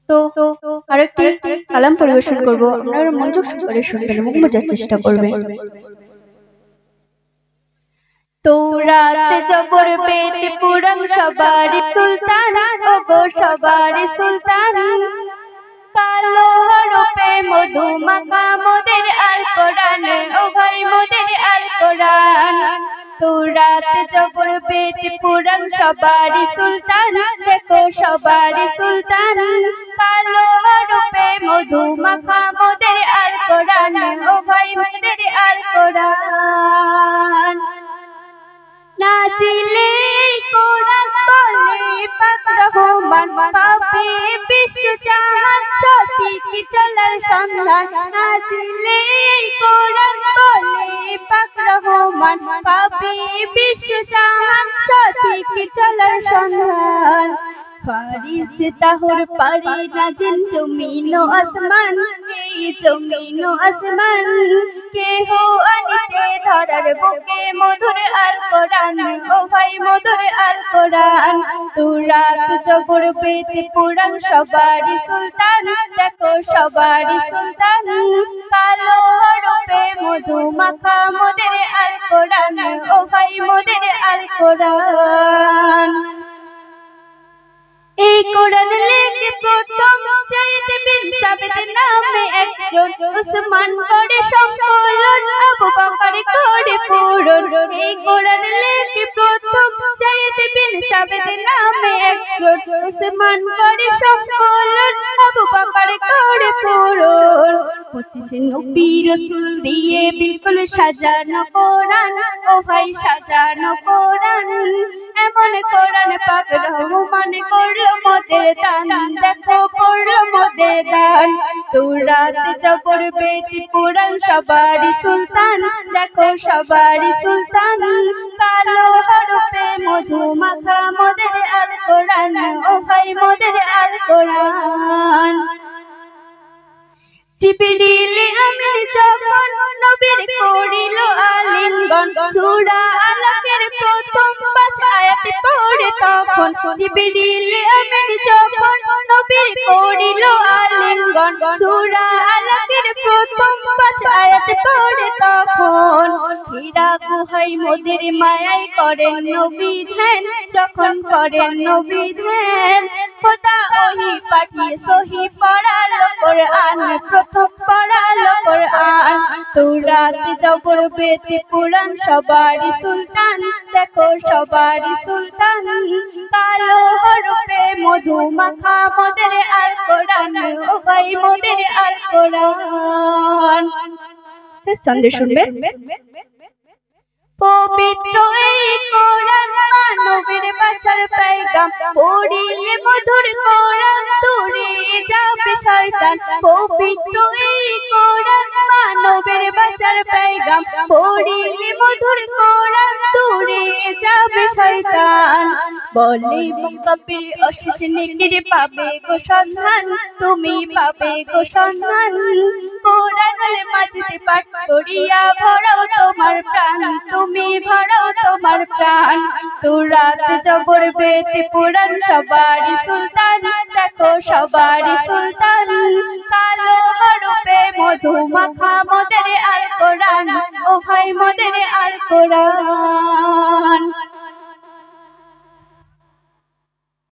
তো আরেকটি কালাম পরিবেশন করব, আপনারা মনোযোগ সহকারে শুনবেন এবং বোঝার চেষ্টা করবেন। তৌরাত জবর বেদ পুরাণ সবার সুলতান, ওগো সবার সুলতান। কালো হরফে মধু মাখা মোদের আল কোরআন, ও ভাই মোদের আল কোরআন। তৌরাত জবর বেদ পুরাণ সবার সুলতান, দেখো সবার সুলতান। কালো হরফে মধু মাখা মোদের আল কোরআন, ও ভাই মোদের আল কোরআন। নাজিলে কোরআন বলে পাক রহমান, পাবে বিশ্ব জাহান সঠিক চলার সন্ধান। নাজিলে কোরআন বলে পাক রহমান, পাবে বিশ্ব জাহান সঠিক চলার সন্ধান। ফারিস্তাহর পারি নাজিল জমিন ও আসমান, এই জমিন ও আসমান। কেহ আনিতে ধরার বুকে মধুর আল কোরআন, ও ভাই মধুর আল কোরআন। তৌরাত জবর বেদ পুরাণ সবার সুলতান, দেখো সবার সুলতান। কালো হরফে মধু মাখা মোদের আল কোরআন, ও ভাই মোদের আল কোরআন। এই কোরআন লেখে প্রথম যায়েদ বিন সাবিত নামে একজন, উসমান করে সংকলন, আবু বকর করে পূরণ। এই কোরআন লেখে প্রথম যায়েদ বিন সাবিত নামে একজন, উসমান করে সংকলন, আবু বকর করে পূরণ। 25 নবী রাসূল দিয়ে বিলকুল সাজানো কোরআন, ও ভাই সাজানো কোরআন। এমন কোরআন পাক রহমান করলো মোদের দান, দেখো করলো মোদের দান। তৌরাত জবর বেদ পুরাণ সবার সুলতান, দেখো সবার সুলতান। কালো হরফে মধু মাখা মোদের আল কোরআন, ও ভাই মোদের আল কোরআন। জিবরিল আমিন যখন নবীর করিল আলিঙ্গন, সূরা আলাকের প্রথম 5 আয়াত পড়ে তখন। জিবরিল আমিন যখন নবীর করিল আলিঙ্গন, সূরা আলাকের প্রথম 5 আয়াত পড়ে তখন। হীরা গুহায় মোদের মায়ায় করেন নবী ধ্যান, যখন করেন নবী ধ্যান। খোদা ওহী পাঠিয়ে সহি পড়ালো কোরআন, প্রথম পড়ালো কোরআন। তৌরাত জবর বেদ পুরাণ সবার সুলতান, দেখো সবার সুলতান। কালো হরফে মধু মাখা মোদের আল কোরআন, ও ভাই মোদের আল কোরআন। শেষ ছন্দে শুনবে। পবিত্র এই কোরআন মানবের বাঁচার পেগাম, পড়িলে মধুর কোরআন দূরে যাবে শয়তান। পবিত্র এই কোরআন মানবের বাঁচার পেগাম, পড়িলে মধুর কোরআন দূরে যাবে শয়তান। বলে মুকাব্বির অশেষ নেকির পাবে গো সন্ধান, তুমি পাবে গো সন্ধান। কোরআনুল মাজিদ পাঠ করিয়া ভরাও তোমার প্রাণ, তুমি ভরাও তোমার প্রাণ। তৌরাত জবর বেদ পুরাণ সবার সুলতান, দেখো সবার সুলতান। কালো হরফে মধু মাখা মোদের আল কোরআন, ও ভাই মোদের আল কোরআন।